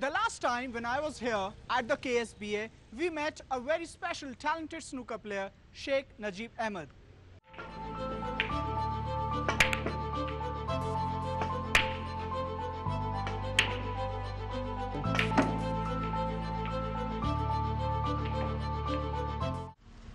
The last time when I was here at the KSBA, we met a very special talented snooker player, Sheikh Najib Ahmed.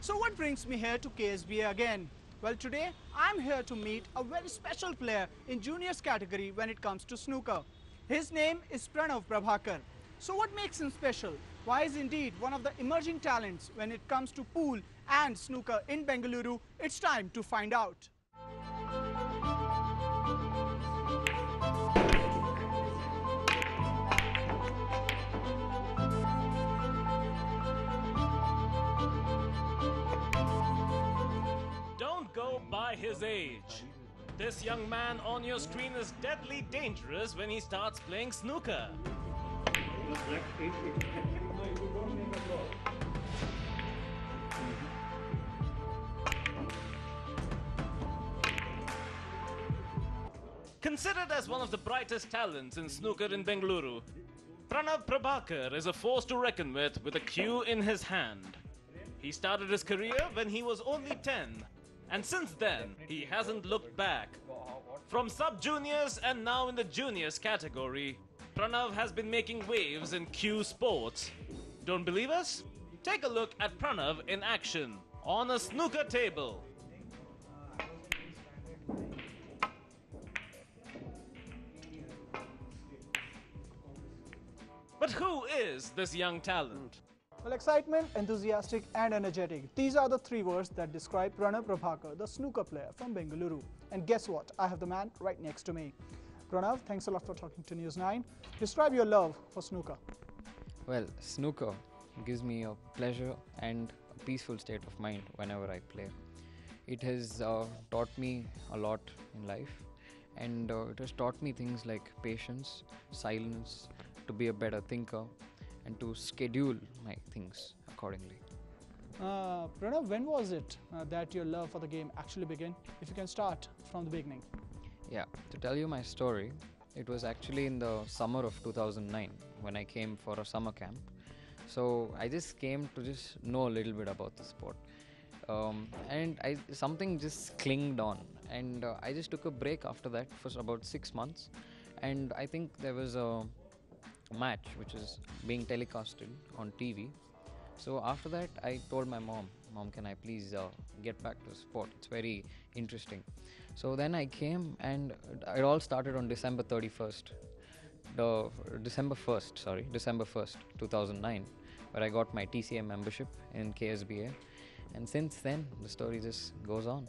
So what brings me here to KSBA again? Well, today I'm here to meet a very special player in juniors category when it comes to snooker. His name is Pranav Prabhakar. So what makes him special? Why is indeed one of the emerging talents when it comes to pool and snooker in Bengaluru? It's time to find out. Don't go by his age. This young man on your screen is deadly dangerous when he starts playing snooker. Considered as one of the brightest talents in snooker in Bengaluru, Pranav Prabhakar is a force to reckon with a cue in his hand. He started his career when he was only 10, and since then, he hasn't looked back. From sub-juniors and now in the juniors category, Pranav has been making waves in Q sports. Don't believe us? Take a look at Pranav in action on a snooker table. But who is this young talent? Well, excitement, enthusiastic and energetic. These are the three words that describe Pranav Prabhakar, the snooker player from Bengaluru. And guess what? I have the man right next to me. Pranav, thanks a lot for talking to News 9. Describe your love for snooker. Well, snooker gives me a pleasure and a peaceful state of mind whenever I play. It has taught me a lot in life, and it has taught me things like patience, silence, to be a better thinker, and to schedule my things accordingly. Pranav, when was it that your love for the game actually began? If you can start from the beginning. Yeah, to tell you my story, it was actually in the summer of 2009 when I came for a summer camp. So I just came to just know a little bit about the sport. And something just clinged on, and I just took a break after that for about 6 months. And I think there was a match which is being telecasted on TV. So after that, I told my mom, can I please get back to the sport? It's very interesting. So then I came, and it all started on December 1st, 2009, where I got my TCA membership in KSBA. And since then, the story just goes on.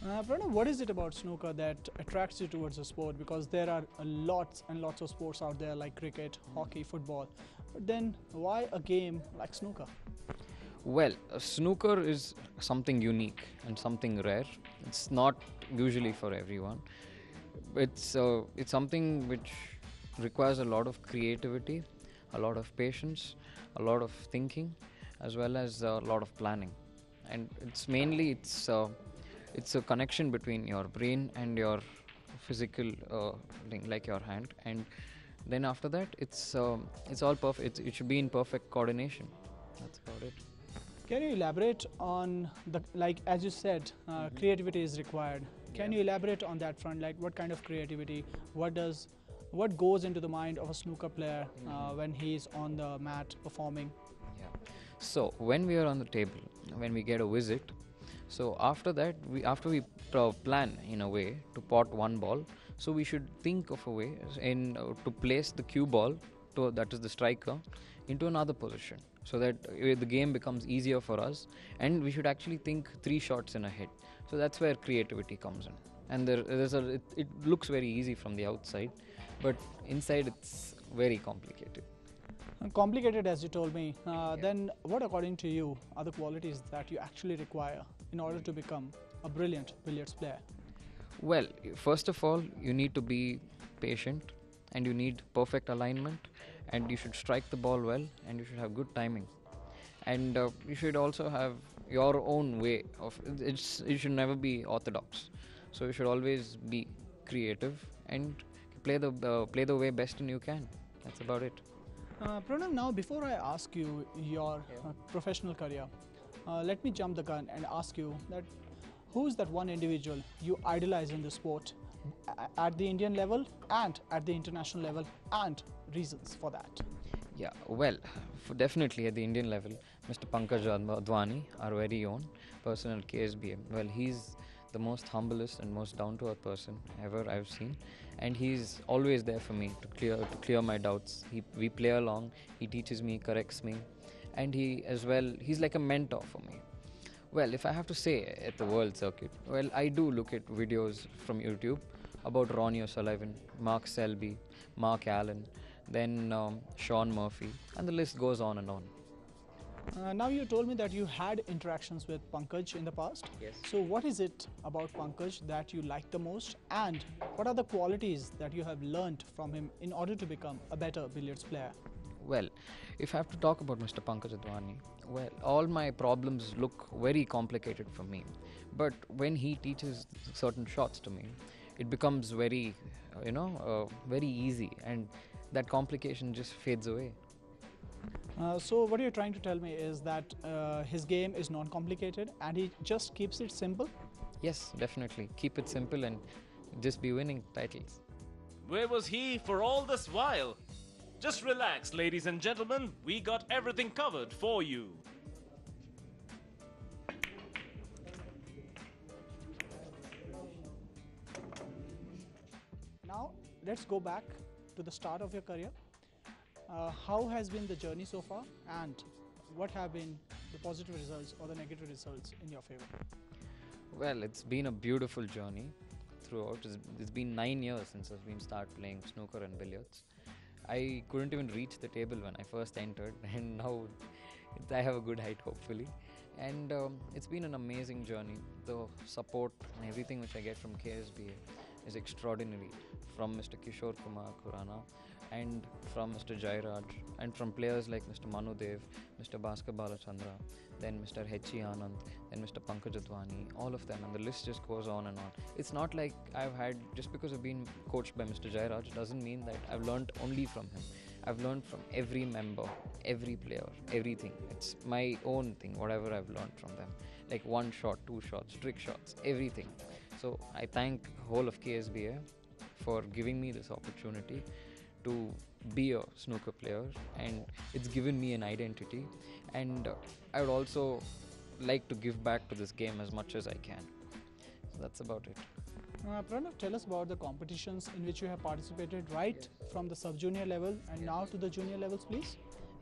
Pranav, what is it about snooker that attracts you towards the sport? Because there are lots and lots of sports out there like cricket, hockey, football. But then why a game like snooker? Well, snooker is something unique and something rare. It's not usually for everyone. It's something which requires a lot of creativity, a lot of patience, a lot of thinking, as well as a lot of planning. And it's a connection between your brain and your physical thing, like your hand. And then after that, it's all perfect. It should be in perfect coordination. That's about it. Can you elaborate on as you said, creativity is required. Can you elaborate on that front? Like what kind of creativity? What goes into the mind of a snooker player when he's on the mat performing? Yeah. So when we are on the table, when we get a visit, so after that, after we plan in a way to pot one ball, so we should think of a way to place the cue ball, that is the striker, into another position, so that the game becomes easier for us, and we should actually think 3 shots in a hit. So that's where creativity comes in. And it looks very easy from the outside, but inside it's very complicated. Complicated, as you told me. Then what, according to you, are the qualities that you actually require in order to become a brilliant billiards player? Well, first of all, you need to be patient, and you need perfect alignment, and you should strike the ball well, and you should have good timing. And you should also have your own way of it should never be orthodox. So you should always be creative and play the way best you can. That's about it. Pranav, now before I ask you your professional career, let me jump the gun and ask you that who's that one individual you idolize in the sport at the Indian level and at the international level, and reasons for that? Yeah, well, definitely at the Indian level, Mr. Pankaj Advani, our very own person at KSBM. Well, he's the most humblest and most down-to-earth person ever I've seen, and he's always there for me to clear my doubts. We play along. He teaches me, corrects me, and he's like a mentor for me. Well, if I have to say at the world circuit, well, I do look at videos from YouTube about Ronnie O'Sullivan, Mark Selby, Mark Allen, then Sean Murphy, and the list goes on and on. Now you told me that you had interactions with Pankaj in the past. Yes. So what is it about Pankaj that you like the most, and what are the qualities that you have learned from him in order to become a better billiards player? Well, if I have to talk about Mr. Pankaj Advani, well, all my problems look very complicated for me. But when he teaches certain shots to me, it becomes very, very easy, and that complication just fades away. So what you're trying to tell me is that his game is non-complicated and he just keeps it simple? Yes, definitely. Keep it simple and just be winning titles. Where was he for all this while? Just relax, ladies and gentlemen. We got everything covered for you. Now let's go back to the start of your career. How has been the journey so far, and what have been the positive results or the negative results in your favor? Well, it's been a beautiful journey throughout. It's been 9 years since I've been start playing snooker and billiards. I couldn't even reach the table when I first entered, and now I have a good height, hopefully. And it's been an amazing journey. The support and everything which I get from KSBA is extraordinary, from Mr. Kishore Kumar Khurana and from Mr. Jairaj, and from players like Mr. Manu Dev, Mr. Bhaskar Balachandra, then Mr. H.E. Anand, then Mr. Pankaj Advani, all of them, and the list just goes on and on. It's not like just because I've been coached by Mr. Jairaj doesn't mean that I've learned only from him. I've learned from every member, every player, everything. It's my own thing, whatever I've learned from them. Like one shot, two shots, trick shots, everything. So I thank whole of KSBA for giving me this opportunity to be a snooker player, and it's given me an identity, and I would also like to give back to this game as much as I can. So that's about it. Pranav, tell us about the competitions in which you have participated right from the sub-junior level and now to the junior levels, please.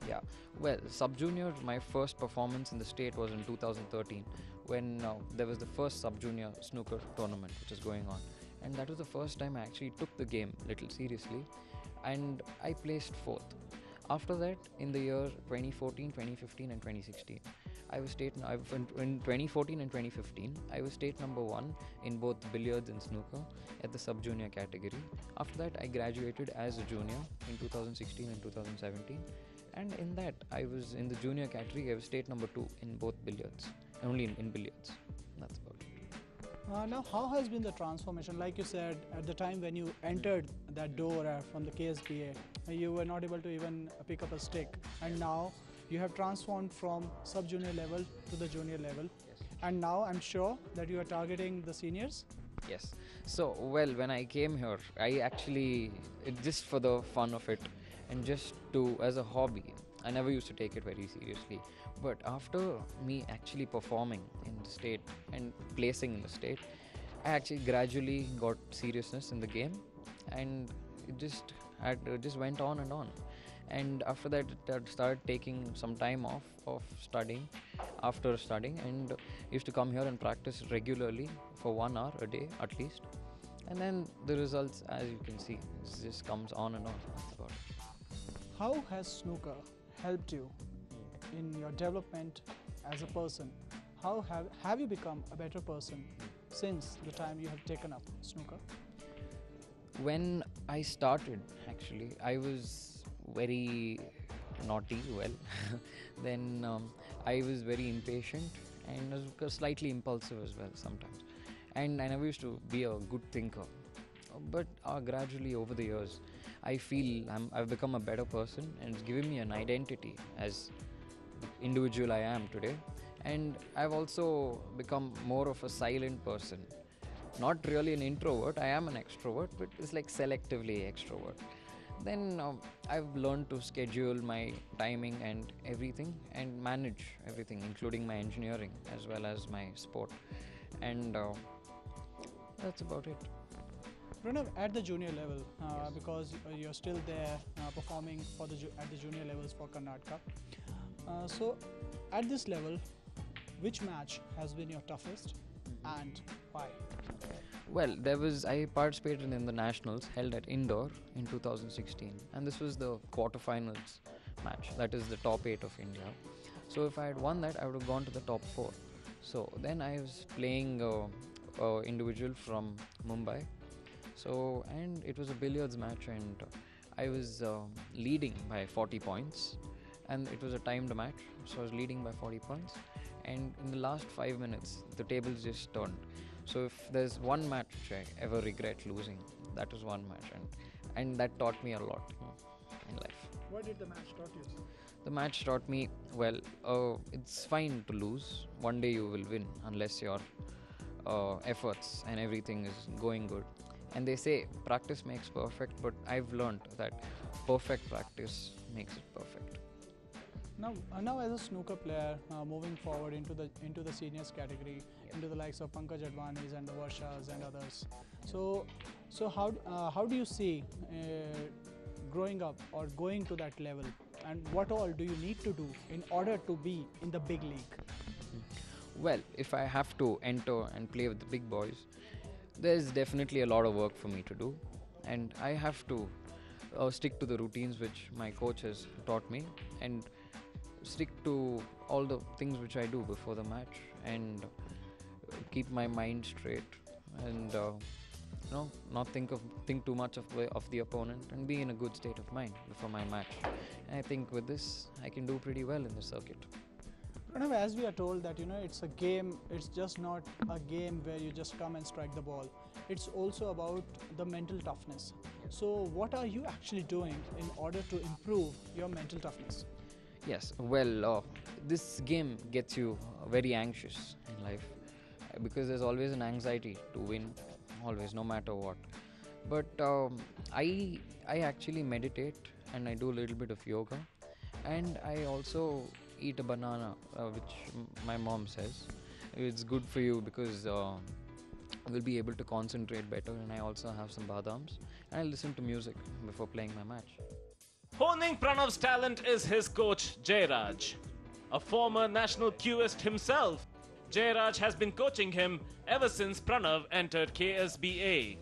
Yeah, well, sub-junior, my first performance in the state was in 2013 when there was the first sub-junior snooker tournament which is going on, and that was the first time I actually took the game a little seriously, and I placed 4th. After that, in the year 2014, 2015 and 2016, I was in 2014 and 2015, I was state number 1 in both billiards and snooker at the sub-junior category. After that, I graduated as a junior in 2016 and 2017. And in that, I was in the junior category, I was state number 2 in both billiards, only in billiards. That's about it. Now, how has been the transformation? Like you said, at the time when you entered that door from the KSBA, you were not able to even pick up a stick. And now you have transformed from sub-junior level to the junior level. Yes. And now I'm sure that you are targeting the seniors. Yes. So, well, when I came here, I actually, just for the fun of it and just as a hobby, I never used to take it very seriously. But after me actually performing in the state and placing in the state, I actually gradually got seriousness in the game, and it just went on and on. And after that, I started taking some time off of studying, after studying, and used to come here and practice regularly for 1 hour a day at least. And then the results, as you can see, just comes on and on. That's about it. How has snooker helped you in your development as a person? How have you become a better person since the time you have taken up snooker? When I started, actually, I was very naughty, then I was very impatient and was slightly impulsive as well sometimes. And I never used to be a good thinker but gradually over the years, I feel I've become a better person, and it's given me an identity as the individual I am today. And I've also become more of a silent person. Not really an introvert, I am an extrovert, but it's like selectively extrovert. Then I've learned to schedule my timing and everything and manage everything, including my engineering as well as my sport. And that's about it. Pranav, at the junior level, Yes. because you're still there performing for at the junior levels for Karnataka. So, at this level, which match has been your toughest and why? Well, I participated in the nationals held at Indore in 2016, and this was the quarterfinals match. That is the top 8 of India. So if I had won that, I would have gone to the top 4. So then I was playing individual from Mumbai. So and it was a billiards match, and I was leading by 40 points, and it was a timed match. So I was leading by 40 points, and in the last 5 minutes, the tables just turned. So if there's one match which I ever regret losing, that was one match, and that taught me a lot in life. What did the match taught you? The match taught me, well, it's fine to lose. One day you will win unless your efforts and everything is going good. And they say practice makes perfect, but I've learned that perfect practice makes it perfect. Now as a snooker player, moving forward into the seniors category, into the likes of Pankaj Advanis and the Varshas and others. So how do you see growing up or going to that level, and what all do you need to do in order to be in the big league? Well, if I have to enter and play with the big boys, there's definitely a lot of work for me to do, and I have to stick to the routines which my coach has taught me, and stick to all the things which I do before the match, and keep my mind straight, and not think too much of the opponent, and be in a good state of mind before my match. And I think with this, I can do pretty well in the circuit. Pranav, as we are told that it's a game, it's just not a game where you just come and strike the ball. It's also about the mental toughness. So what are you actually doing in order to improve your mental toughness? Yes, well, this game gets you very anxious in life, because there's always an anxiety to win, always, no matter what. But I actually meditate, and I do a little bit of yoga, and I also eat a banana, which my mom says it's good for you, because we'll be able to concentrate better. And I also have some badams, and I listen to music before playing my match. Honing Pranav's talent is his coach, Jayraj. A former national cueist himself, Jayraj has been coaching him ever since Pranav entered KSBA.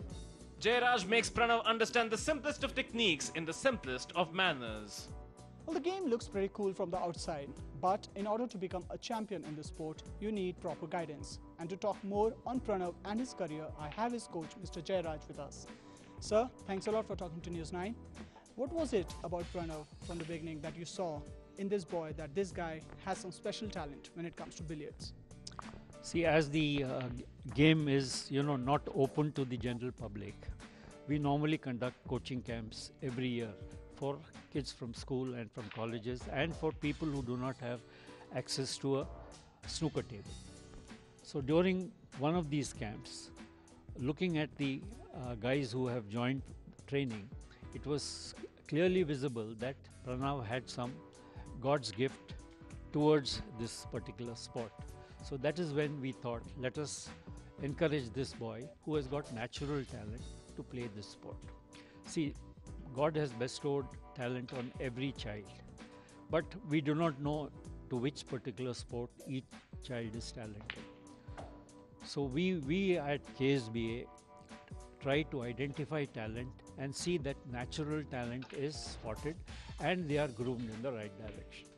Jayraj makes Pranav understand the simplest of techniques in the simplest of manners. Well, the game looks pretty cool from the outside, but in order to become a champion in the sport, you need proper guidance. And to talk more on Pranav and his career, I have his coach, Mr. Jayraj, with us. Sir, thanks a lot for talking to News 9. What was it about Pranav from the beginning that you saw in this boy that this guy has some special talent when it comes to billiards? See, as the game is, not open to the general public, we normally conduct coaching camps every year for kids from school and from colleges, and for people who do not have access to a snooker table. So during one of these camps, looking at the guys who have joined training, it was clearly visible that Pranav had some God's gift towards this particular sport. So that is when we thought, let us encourage this boy who has got natural talent to play this sport. See, God has bestowed talent on every child, but we do not know to which particular sport each child is talented. So we at KSBA try to identify talent and see that natural talent is spotted and they are groomed in the right direction.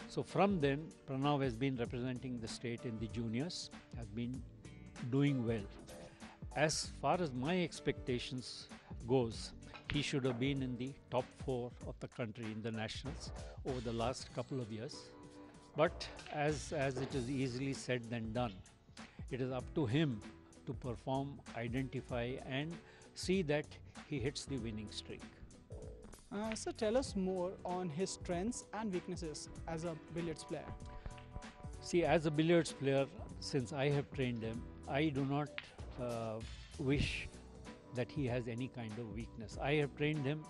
So from then, Pranav has been representing the state in the juniors, has been doing well. As far as my expectations goes, he should have been in the top 4 of the country in the nationals over the last couple of years. But as it is easily said than done, it is up to him to perform, identify, and see that he hits the winning streak. So tell us more on his strengths and weaknesses as a billiards player. See, as a billiards player, since I have trained him, I do not wish that he has any kind of weakness. I have trained him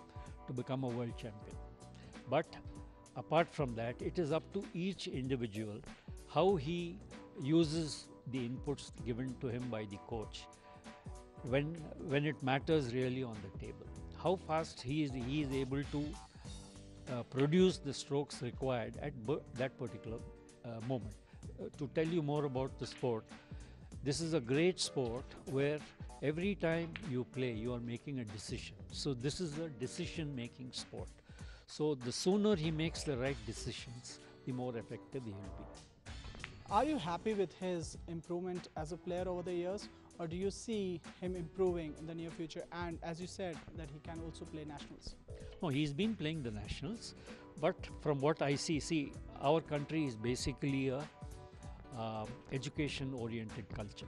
to become a world champion. But apart from that, it is up to each individual how he uses the inputs given to him by the coach when it matters really on the table. How fast he is able to produce the strokes required at that particular moment. To tell you more about the sport, this is a great sport where every time you play, you are making a decision. So this is a decision-making sport. So the sooner he makes the right decisions, the more effective he will be. Are you happy with his improvement as a player over the years, or do you see him improving in the near future? And as you said, that he can also play nationals. No, he's been playing the nationals, but from what I see, our country is basically a education-oriented culture.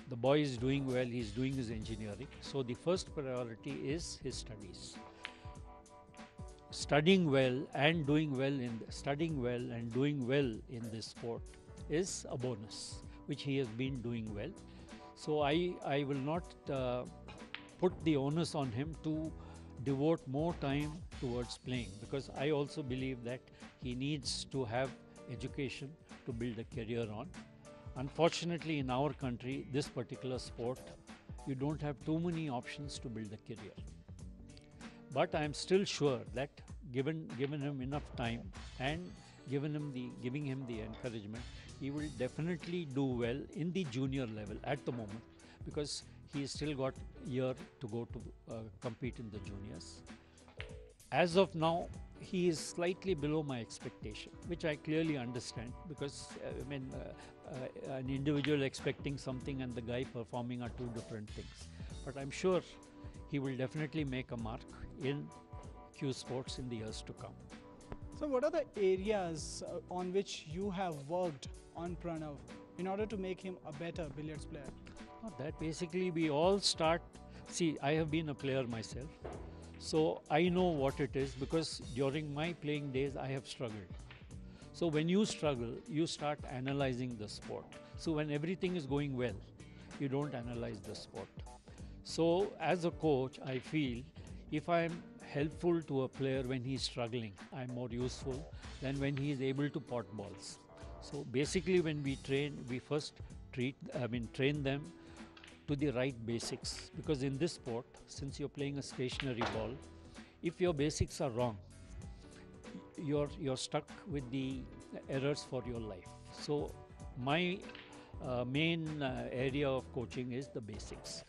The boy is doing well, he's doing his engineering, so the first priority is his studies. Studying well and doing well in this sport is a bonus, which he has been doing well. So I will not put the onus on him to devote more time towards playing, because I also believe that he needs to have education to build a career on. Unfortunately, in our country, this particular sport, you don't have too many options to build a career. But I am still sure that given him enough time and giving him the encouragement, he will definitely do well in the junior level at the moment, because he has still got a year to go to compete in the juniors. As of now, he is slightly below my expectation, which I clearly understand, because an individual expecting something and the guy performing are two different things. But I'm sure he will definitely make a mark in Q Sports in the years to come. So what are the areas on which you have worked on Pranav in order to make him a better billiards player? That basically we all start. See, I have been a player myself, so I know what it is, because during my playing days I have struggled. So when you struggle, you start analyzing the sport. So when everything is going well, you don't analyze the sport. So as a coach, I feel if I'm helpful to a player when he's struggling, I'm more useful than when he is able to pot balls. So basically when we train, we first train them to the right basics, because in this sport, since you're playing a stationary ball, if your basics are wrong, you're stuck with the errors for your life. So my main area of coaching is the basics.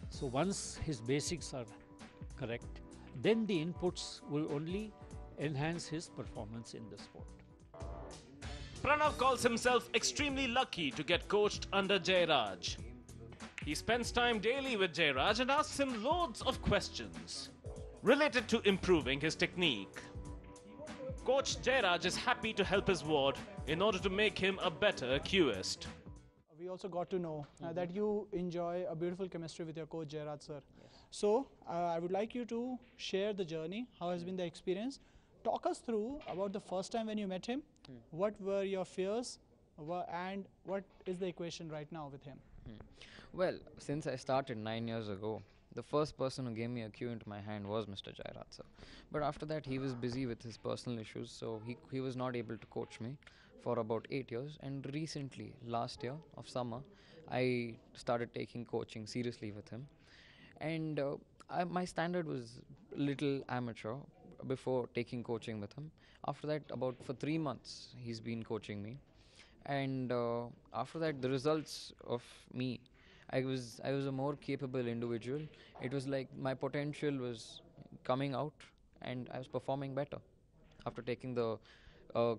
So once his basics are correct, then the inputs will only enhance his performance in the sport. Pranav calls himself extremely lucky to get coached under Jairaj. He spends time daily with Jairaj and asks him loads of questions related to improving his technique. Coach Jairaj is happy to help his ward in order to make him a better cueist. We also got to know that you enjoy a beautiful chemistry with your coach Jairaj sir. Yes. So I would like you to share the journey. How has been the experience? Talk us through about the first time when you met him. What were your fears and what is the equation right now with him? Well, since I started 9 years ago, the first person who gave me a cue into my hand was Mr. Jairaj sir. But after that, he was busy with his personal issues, so he was not able to coach me for about 8 years. And recently, last year of summer, I started taking coaching seriously with him. And my standard was little amateur before taking coaching with him. After that, for 3 months, he's been coaching me. And after that, the results of me, I was a more capable individual. It was like my potential was coming out and I was performing better after taking the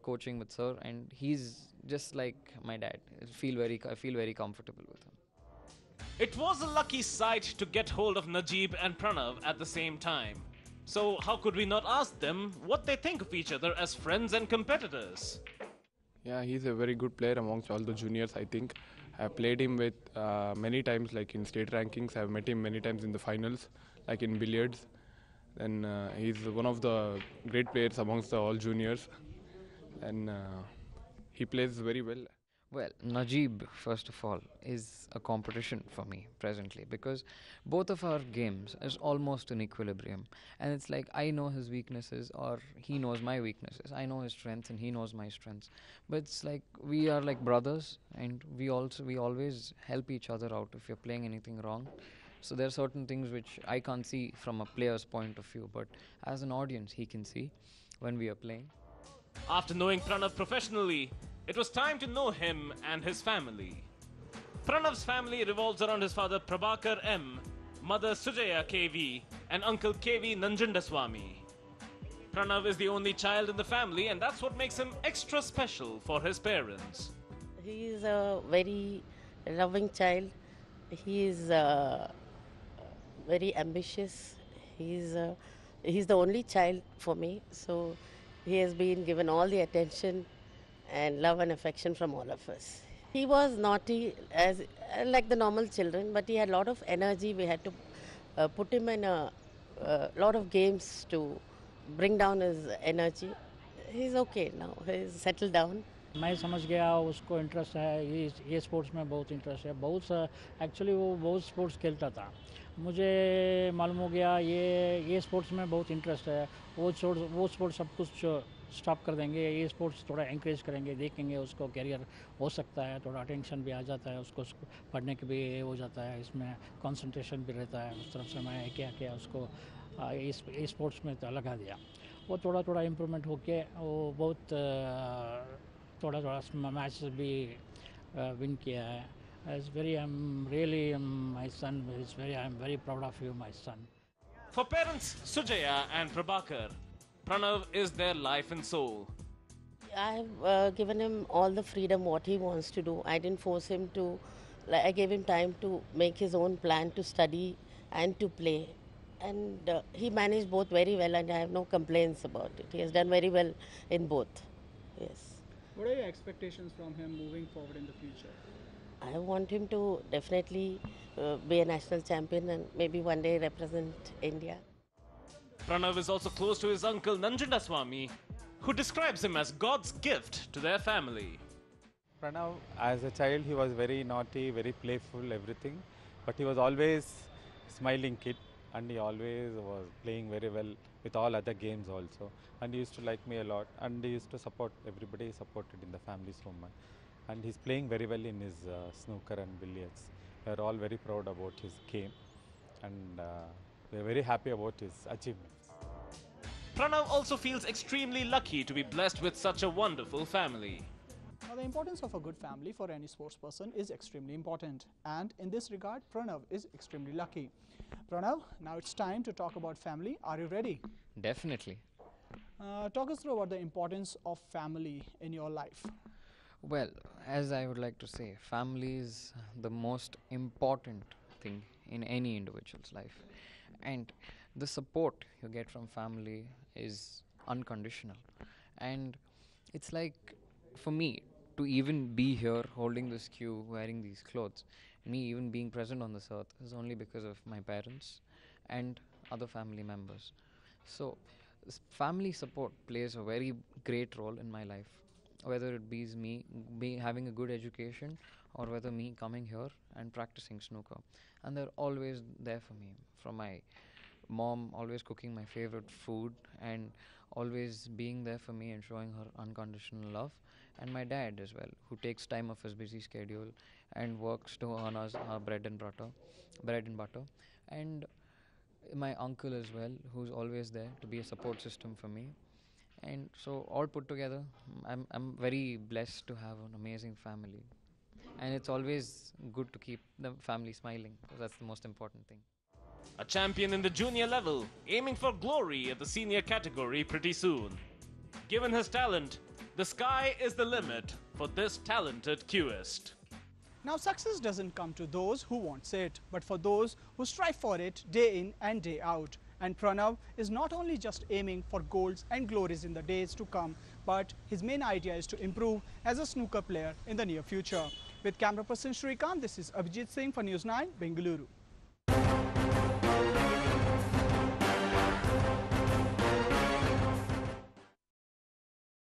coaching with sir, and he's just like my dad. I feel very comfortable with him. It was a lucky sight to get hold of Najib and Pranav at the same time. So how could we not ask them what they think of each other as friends and competitors? Yeah, he's a very good player amongst all the juniors, I think. I've played him with many times, like in state rankings. I've met him many times in the finals, like in billiards. And he's one of the great players amongst the all juniors, and he plays very well. Well, Najib, first of all, is a competition for me presently because both of our games is almost in equilibrium. And it's like I know his weaknesses or he knows my weaknesses. I know his strengths and he knows my strengths. But it's like we are like brothers and we always help each other out if you're playing anything wrong. So there are certain things which I can't see from a player's point of view, but as an audience he can see when we are playing. After knowing Pranav professionally, it was time to know him and his family. Pranav's family revolves around his father Prabhakar M, mother Sujaya KV, and uncle KV Nanjandaswamy. Pranav is the only child in the family, and that's what makes him extra special for his parents. He is a very loving child. He is very ambitious. He's the only child for me, so he has been given all the attention and love and affection from all of us. He was naughty as like the normal children, but he had a lot of energy. We had to put him in a lot of games to bring down his energy. He's okay now. He's settled down. मैं समझ गया उसको interest है ये sports में बहुत interest है बहुत एक्चुअली वो बहुत स्पोर्ट्स खेलता था मुझे मालूम हो गया ये स्पोर्ट्स में बहुत इंटरेस्ट है वो स्पोर्ट्स सब कुछ स्टॉप कर देंगे ये स्पोर्ट्स थोड़ा एनकरेज करेंगे देखेंगे उसको कैरियर हो सकता है थोड़ा अटेंशन भी आ जाता है उसको पढ़ने के भी हो जाता है इसमें कंसंट्रेशन भी रहता है उस तरफ से मैं क्या उसको इस स्पोर्ट्स में लगा दिया वो थोड़ा इम्प्रूवमेंट होके वो बहुत थोड़ा मैचेस भी विन किया है I'm very proud of you, my son. For parents Sujaya and Prabhakar, Pranav is their life and soul. I've given him all the freedom what he wants to do. I didn't force him to. I gave him time to make his own plan to study and to play. And he managed both very well, and I have no complaints about it. He has done very well in both. Yes. What are your expectations from him moving forward in the future? I want him to definitely be a national champion and maybe one day represent India. Pranav is also close to his uncle Nanjandaswamy, who describes him as God's gift to their family. Pranav, as a child, he was very naughty, very playful, everything. But he was always smiling kid, and he always was playing very well with all other games also. And he used to like me a lot, and he used to support everybody. He supported in the family so much. And he's playing very well in his snooker and billiards. We are all very proud about his game, and we are very happy about his achievements. Pranav also feels extremely lucky to be blessed with such a wonderful family. Now, the importance of a good family for any sports person is extremely important, and in this regard, Pranav is extremely lucky. Pranav, now it's time to talk about family. Are you ready? Definitely. Talk us through about the importance of family in your life. Well, as I would like to say, family is the most important thing in any individual's life, and the support you get from family is unconditional. And it's like, for me to even be here holding this cue, wearing these clothes, me even being present on this earth is only because of my parents and other family members. So family support plays a very great role in my life, whether it be me having a good education or whether me coming here and practicing snooker. And they're always there for me, from my mom always cooking my favorite food and always being there for me and showing her unconditional love, and my dad as well, who takes time off his busy schedule and works to earn us our bread and butter, and my uncle as well, who's always there to be a support system for me. And so all put together, I'm very blessed to have an amazing family, and it's always good to keep the family smiling, because that's the most important thing. A champion in the junior level, aiming for glory at the senior category pretty soon. Given his talent, the sky is the limit for this talented cueist. Now, success doesn't come to those who want it, but for those who strive for it day in and day out. And Pranav is not only just aiming for golds and glories in the days to come, but his main idea is to improve as a snooker player in the near future. With camera person Shrikant, this is Abhijit Singh for News 9, Bengaluru.